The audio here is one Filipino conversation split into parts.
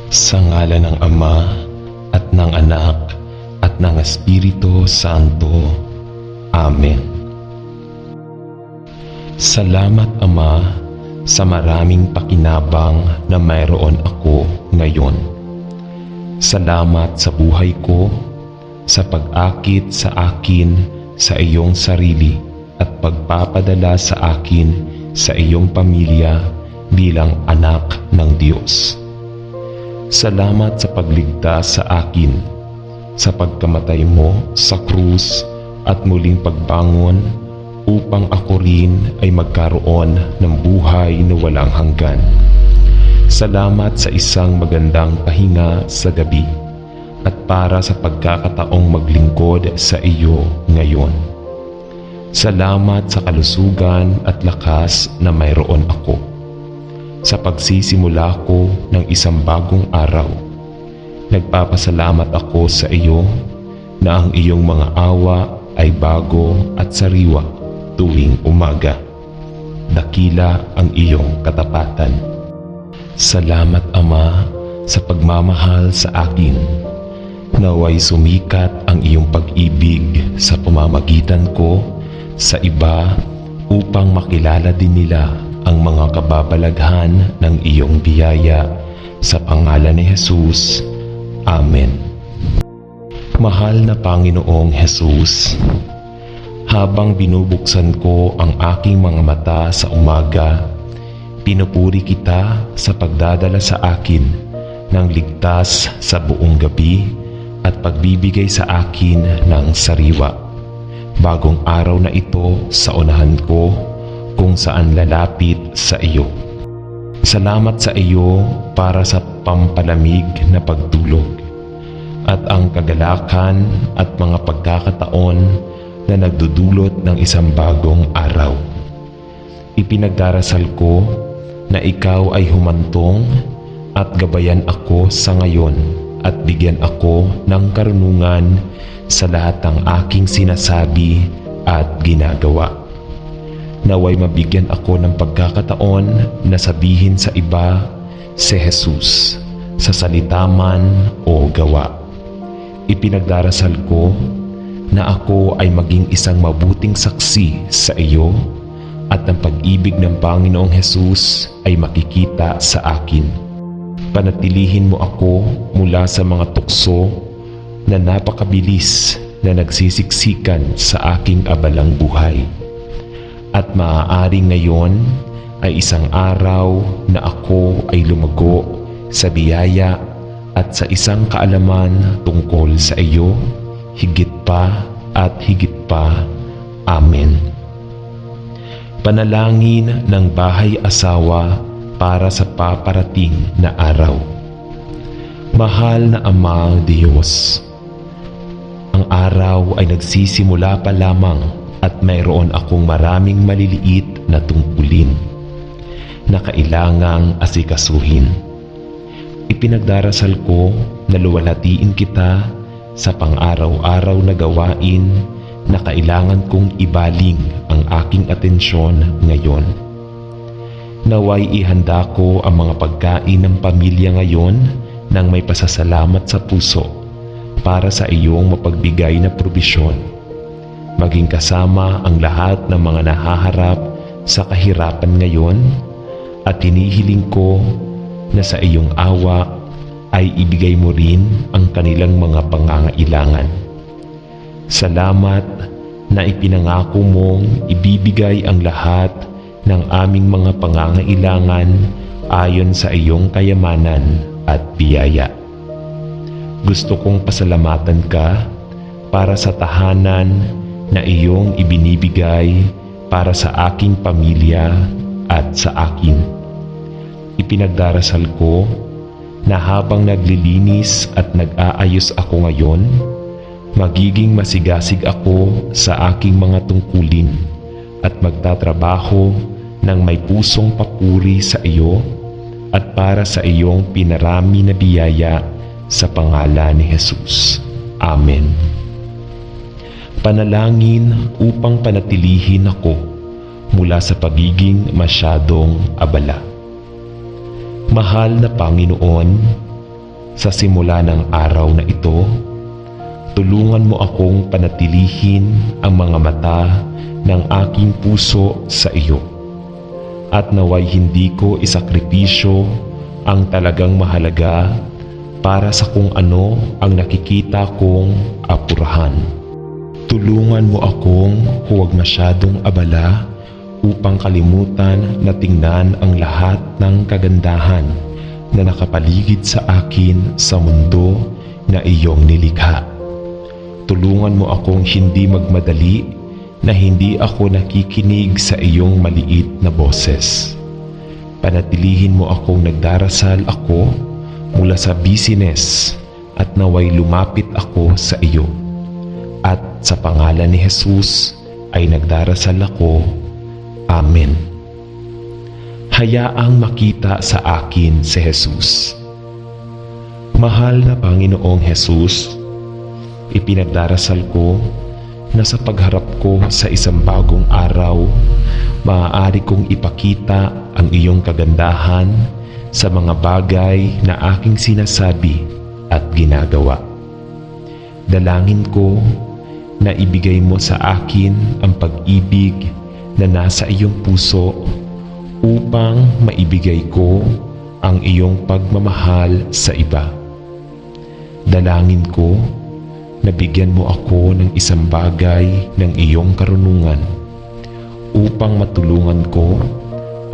Sa ngalan ng Ama at ng Anak at ng Espiritu Santo. Amen. Salamat Ama sa maraming pakinabang na mayroon ako ngayon. Salamat sa buhay ko, sa pag-akit sa akin sa iyong sarili at pagpapadala sa akin sa iyong pamilya bilang anak ng Diyos. Salamat sa pagligtas sa akin, sa pagkamatay mo sa krus at muling pagbangon upang ako rin ay magkaroon ng buhay na walang hanggan. Salamat sa isang magandang pahinga sa gabi at para sa pagkakataong maglingkod sa iyo ngayon. Salamat sa kalusugan at lakas na mayroon ako. Sa pagsisimula ko ng isang bagong araw, nagpapasalamat ako sa iyo na ang iyong mga awa ay bago at sariwa tuwing umaga. Dakila ang iyong katapatan. Salamat Ama sa pagmamahal sa akin. Naway sumikat ang iyong pag-ibig sa pamamagitan ko sa iba upang makilala din nila ang mga kababalaghan ng iyong biyaya sa pangalan ni Jesus. Amen. Mahal na Panginoong Jesus, habang binubuksan ko ang aking mga mata sa umaga, pinupuri kita sa pagdadala sa akin ng ligtas sa buong gabi at pagbibigay sa akin ng sariwa. Bagong araw na ito sa unahan ko kung saan lalapit sa iyo. Salamat sa iyo para sa pampalamig na pagtulog at ang kagalakan at mga pagkakataon na nagdudulot ng isang bagong araw. Ipinagdarasal ko na ikaw ay humantong at gabayan ako sa ngayon at bigyan ako ng karunungan sa lahat ng aking sinasabi at ginagawa. Naway mabigyan ako ng pagkakataon na sabihin sa iba si Jesus sa salita man o gawa. Ipinagdarasal ko na ako ay maging isang mabuting saksi sa iyo at ang pag-ibig ng Panginoong Jesus ay makikita sa akin. Panatilihin mo ako mula sa mga tukso na napakabilis na nagsisiksikan sa aking abalang buhay. At maaaring ngayon ay isang araw na ako ay lumago sa biyaya at sa isang kaalaman tungkol sa iyo, higit pa at higit pa. Amen. Panalangin ng bahay-asawa para sa paparating na araw. Mahal na Ama Diyos, ang araw ay nagsisimula pa lamang at mayroon akong maraming maliliit na tungkulin na kailangang asikasuhin. Ipinagdarasal ko na luwalhatiin kita sa pang-araw-araw na gawain na kailangan kong ibaling ang aking atensyon ngayon. Naway ihanda ko ang mga pagkain ng pamilya ngayon nang may pasasalamat sa puso para sa iyong mapagbigay na probisyon. Maging kasama ang lahat ng mga nahaharap sa kahirapan ngayon at hinihiling ko na sa iyong awa ay ibigay mo rin ang kanilang mga pangangailangan. Salamat na ipinangako mong ibibigay ang lahat ng aming mga pangangailangan ayon sa iyong kayamanan at biyaya. Gusto kong pasalamatan ka para sa tahanan na iyong ibinibigay para sa aking pamilya at sa akin. Ipinagdarasal ko na habang naglilinis at nag-aayos ako ngayon, magiging masigasig ako sa aking mga tungkulin at magtatrabaho ng may pusong papuri sa iyo at para sa iyong pinarami na biyaya sa pangalan ni Jesus. Amen. Panalangin upang panatilihin ako mula sa pagiging masyadong abala. Mahal na Panginoon, sa simula ng araw na ito. Tulungan mo akong panatilihin ang mga mata ng aking puso sa iyo. At naway hindi ko isakripisyo ang talagang mahalaga para sa kung ano ang nakikita kong apurahan. Tulungan mo akong huwag masyadong abala upang kalimutan na tingnan ang lahat ng kagandahan na nakapaligid sa akin sa mundo na iyong nilikha. Tulungan mo akong hindi magmadali na hindi ako nakikinig sa iyong maliit na boses. Panatilihin mo akong nagdarasal ako mula sa busyness at naway lumapit ako sa iyo. At sa pangalan ni Jesus ay nagdarasal ako. Amen. Hayaang makita sa akin si Jesus. Mahal na Panginoong Jesus, ipinagdarasal ko na sa pagharap ko sa isang bagong araw, maaari kong ipakita ang iyong kagandahan sa mga bagay na aking sinasabi at ginagawa. Dalangin ko na ibigay mo sa akin ang pag-ibig na nasa iyong puso upang maibigay ko ang iyong pagmamahal sa iba. Dalangin ko na bigyan mo ako ng isang bagay ng iyong karunungan upang matulungan ko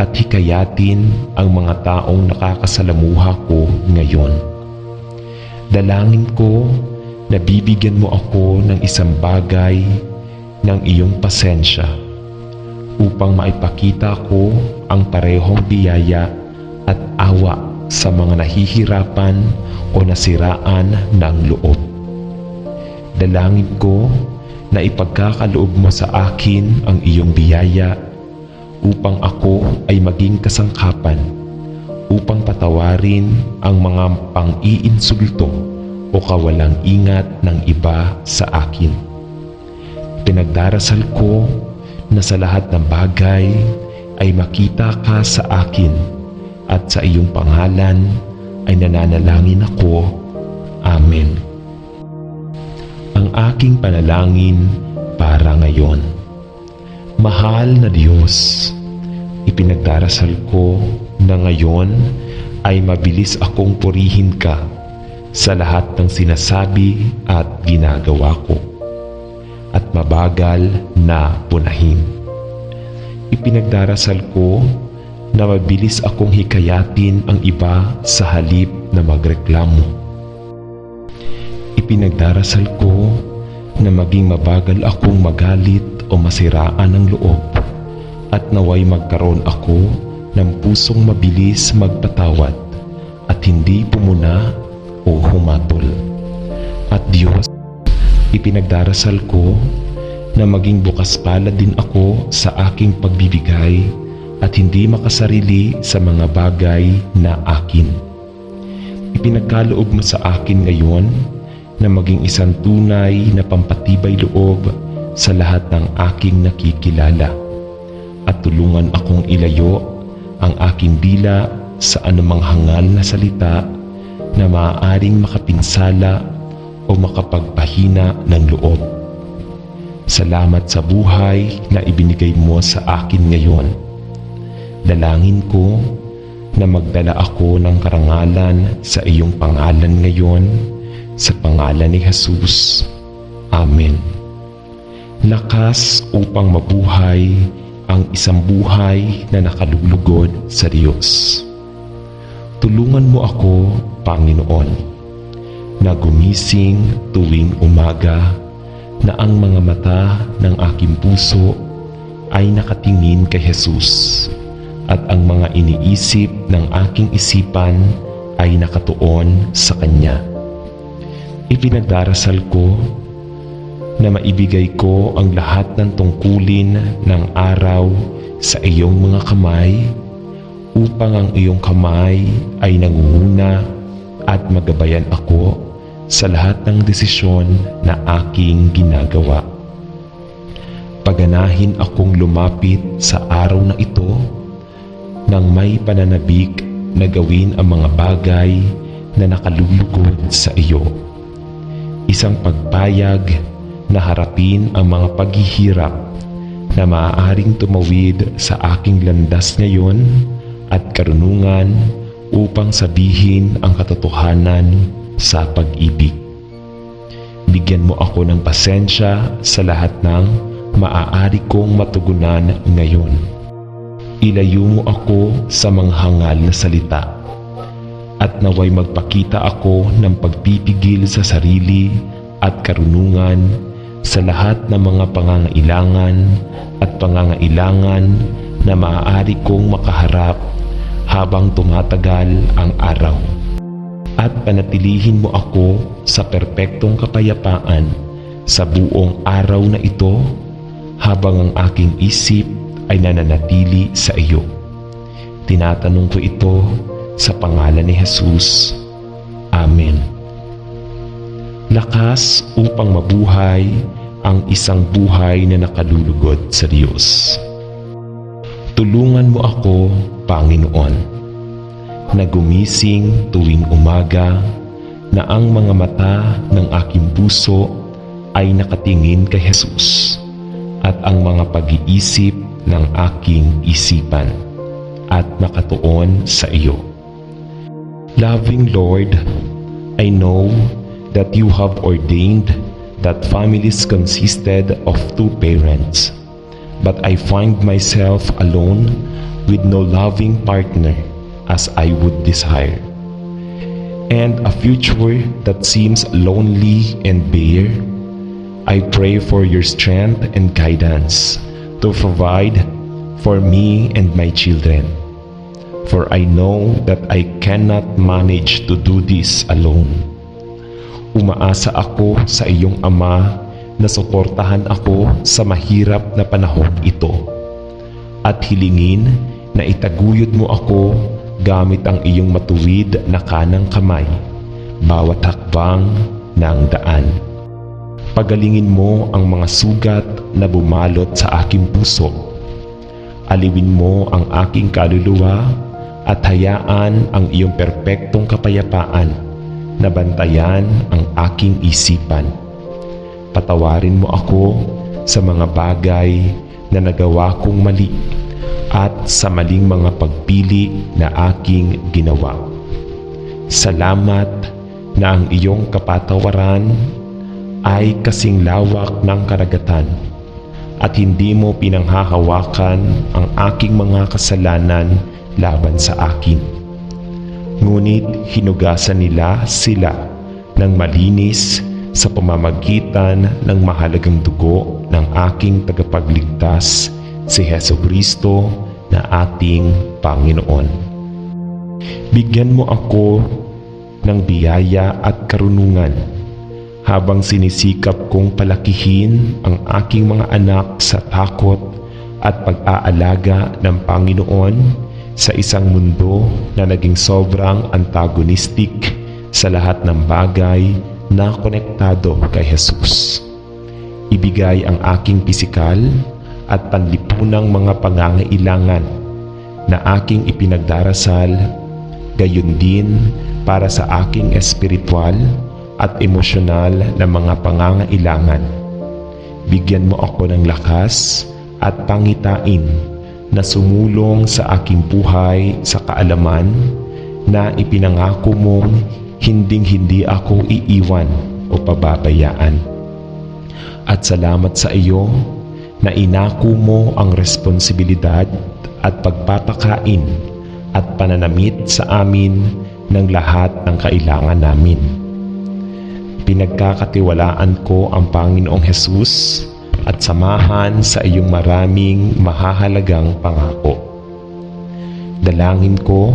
at hikayatin ang mga taong nakakasalamuha ko ngayon. Dalangin ko na bibigyan mo ako ng isang bagay ng iyong pasensya upang maipakita ko ang parehong biyaya at awa sa mga nahihirapan o nasiraan ng loob. Dalangin ko na ipagkakaloob mo sa akin ang iyong biyaya upang ako ay maging kasangkapan upang patawarin ang mga pang-iinsulto o kawalang ingat ng iba sa akin. Pinagdarasal ko na sa lahat ng bagay ay makita ka sa akin at sa iyong pangalan ay nananalangin ako. Amen. Ang aking panalangin para ngayon. Mahal na Diyos, ipinagdarasal ko na ngayon ay mabilis akong purihin ka sa lahat ng sinasabi at ginagawa ko at mabagal na punahin. Ipinagdarasal ko na mabilis akong hikayatin ang iba sa halip na magreklamo. Ipinagdarasal ko na maging mabagal akong magalit o masiraan ng loob at naway magkaroon ako ng pusong mabilis magpatawad at hindi pumuna o humatol. At Diyos, ipinagdarasal ko na maging bukas palad din ako sa aking pagbibigay at hindi makasarili sa mga bagay na akin. Ipinagkaloob mo sa akin ngayon na maging isang tunay na pampatibay loob sa lahat ng aking nakikilala at tulungan akong ilayo ang aking dila sa anumang hangal na salita na maaaring makapinsala o makapagpahina ng loob. Salamat sa buhay na ibinigay mo sa akin ngayon. Dalangin ko na magdala ako ng karangalan sa iyong pangalan ngayon, sa pangalan ni Jesus. Amen. Lakas upang mabuhay ang isang buhay na nakalulugod sa Diyos. Tulungan mo ako, Panginoon, na gumising tuwing umaga na ang mga mata ng aking puso ay nakatingin kay Jesus at ang mga iniisip ng aking isipan ay nakatuon sa Kanya. Ipinagdarasal ko na maibigay ko ang lahat ng tungkulin ng araw sa iyong mga kamay upang ang iyong kamay ay nangunguna at magabayan ako sa lahat ng desisyon na aking ginagawa. Paganahin akong lumapit sa araw na ito nang may pananabik na gawin ang mga bagay na nakalulugod sa iyo. Isang pagpayag na harapin ang mga paghihirap na maaaring tumawid sa aking landas ngayon at karunungan upang sabihin ang katotohanan sa pag-ibig. Bigyan mo ako ng pasensya sa lahat ng maaari kong matugunan ngayon. Ilayo mo ako sa mga hangal na salita at naway magpakita ako ng pagpipigil sa sarili at karunungan sa lahat ng mga pangangailangan at pangangailangan na maaari kong makaharap habang tumatagal ang araw. At panatilihin mo ako sa perpektong kapayapaan sa buong araw na ito habang ang aking isip ay nananatili sa iyo. Tinatanong ko ito sa pangalan ni Jesus. Amen. Lakas upang mabuhay ang isang buhay na nakalulugod sa Diyos. Tulungan mo ako, Panginoon, na gumising tuwing umaga, na ang mga mata ng aking puso ay nakatingin kay Jesus at ang mga pag-iisip ng aking isipan at nakatuon sa iyo. Loving Lord, I know that you have ordained that families consisted of two parents, but I find myself alone with no loving partner as I would desire, and a future that seems lonely and bare. I pray for your strength and guidance to provide for me and my children, for I know that I cannot manage to do this alone. Umaasa ako sa iyong Ama na suportahan ako sa mahirap na panahon ito at hilingin na itaguyod mo ako gamit ang iyong matuwid na kanang kamay bawat hakbang ng daan. Pagalingin mo ang mga sugat na bumalot sa aking puso. Aliwin mo ang aking kaluluwa at hayaan ang iyong perpektong kapayapaan na bantayan ang aking isipan. Patawarin mo ako sa mga bagay na nagawa kong mali at sa maling mga pagpili na aking ginawa. Salamat na ang iyong kapatawaran ay kasing lawak ng karagatan at hindi mo pinanghahawakan ang aking mga kasalanan laban sa akin. Ngunit hinugasan nila sila ng malinis sa pamamagitan ng mahalagang dugo ng aking tagapagligtas, si Jesucristo na ating Panginoon. Bigyan mo ako ng biyaya at karunungan habang sinisikap kong palakihin ang aking mga anak sa takot at pag-aalaga ng Panginoon sa isang mundo na naging sobrang antagonistic sa lahat ng bagay na konektado kay Jesus. Ibigay ang aking pisikal at panlipunang mga pangangailangan na aking ipinagdarasal, gayon din para sa aking espiritual at emosyonal na mga pangangailangan. Bigyan mo ako ng lakas at pangitain na sumulong sa aking buhay sa kaalaman na ipinangako mong hinding-hindi ako iiwan o pababayaan. At salamat sa iyo na inako mo ang responsibilidad at pagpapakain at pananamit sa amin ng lahat ng kailangan namin. Pinagkakatiwalaan ko ang Panginoong Jesus at samahan sa iyong maraming mahahalagang pangako. Dalangin ko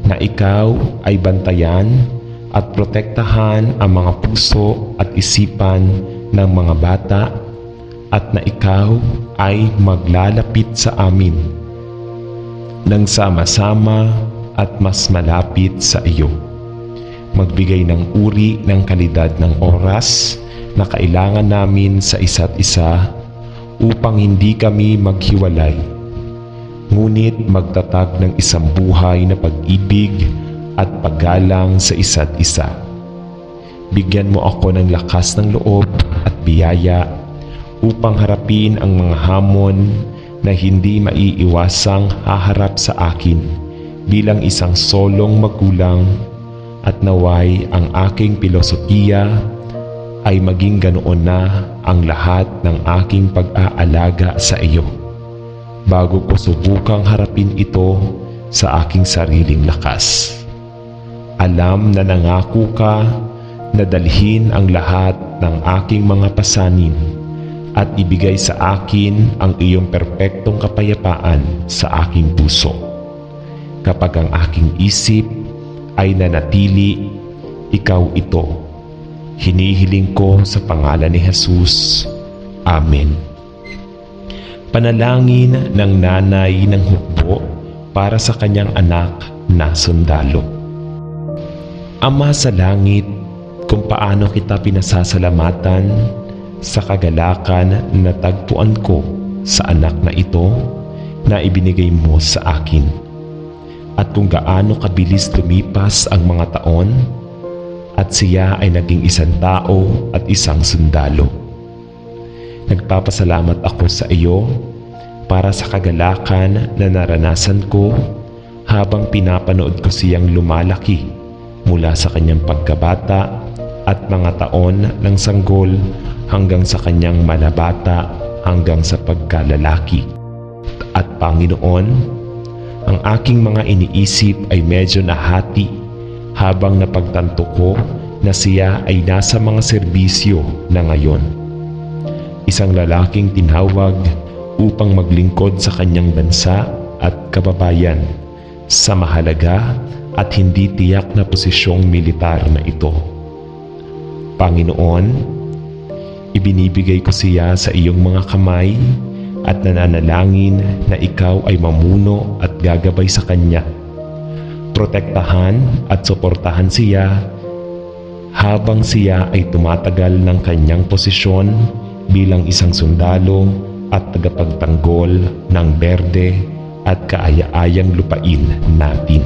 na ikaw ay bantayan at protektahan ang mga puso at isipan ng mga bata at na ikaw ay maglalapit sa amin nang sama-sama at mas malapit sa iyo. Magbigay ng uri ng kalidad ng oras na kailangan namin sa isa't isa upang hindi kami maghiwalay, ngunit magtatag ng isang buhay na pag-ibig at paggalang sa isa't isa. Bigyan mo ako ng lakas ng loob at biyaya upang harapin ang mga hamon na hindi maiiwasang haharap sa akin bilang isang solong magulang, at naway ang aking filosofiya ay maging ganoon na ang lahat ng aking pag-aalaga sa iyo bago ko subukang harapin ito sa aking sariling lakas. Alam na nangako ka na dalhin ang lahat ng aking mga pasanin at ibigay sa akin ang iyong perpektong kapayapaan sa aking puso. Kapag ang aking isip ay nanatili, ikaw ito. Hinihiling ko sa pangalan ni Jesus. Amen. Panalangin ng nanay ng hukbo para sa kanyang anak na sundalo. Ama sa langit, kung paano kita pinasasalamatan sa kagalakan na natagpuan ko sa anak na ito na ibinigay mo sa akin, at kung gaano kabilis lumipas ang mga taon at siya ay naging isang tao at isang sundalo. Nagpapasalamat ako sa iyo para sa kagalakan na naranasan ko habang pinapanood ko siyang lumalaki mula sa kanyang pagkabata at mga taon ng sanggol hanggang sa kanyang malabata hanggang sa pagkalalaki. At Panginoon, ang aking mga iniisip ay medyo nahati habang napagtanto ko na siya ay nasa mga serbisyo na ngayon. Isang lalaking tinawag upang maglingkod sa kanyang bansa at kababayan sa mahalaga at hindi tiyak na posisyong militar na ito. Panginoon, ibinibigay ko siya sa iyong mga kamay at nananalangin na ikaw ay mamuno at gagabay sa kanya. Protektahan at suportahan siya habang siya ay tumatagal ng kanyang posisyon bilang isang sundalo at tagapagtanggol ng berde at kaaya-ayang lupain natin.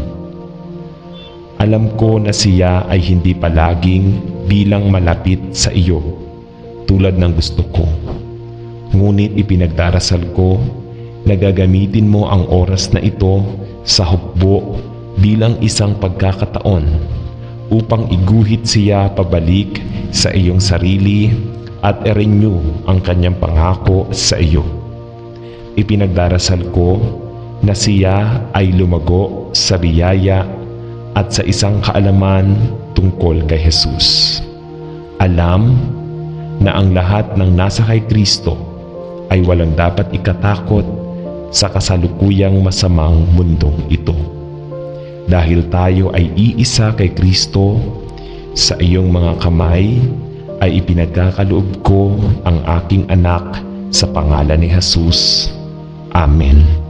Alam ko na siya ay hindi palaging bilang malapit sa iyo tulad ng gusto ko. Ngunit ipinagdarasal ko na gagamitin mo ang oras na ito sa hukbo bilang isang pagkakataon upang iguhit siya pabalik sa iyong sarili at i-renew ang kanyang pangako sa iyo. Ipinagdarasal ko na siya ay lumago sa biyaya at sa isang kaalaman tungkol kay Jesus. Alam na ang lahat ng nasa kay Kristo ay walang dapat ikatakot sa kasalukuyang masamang mundong ito. Dahil tayo ay iisa kay Kristo, sa iyong mga kamay ay ipinagkakaloob ko ang aking anak sa pangalan ni Jesus. Amen.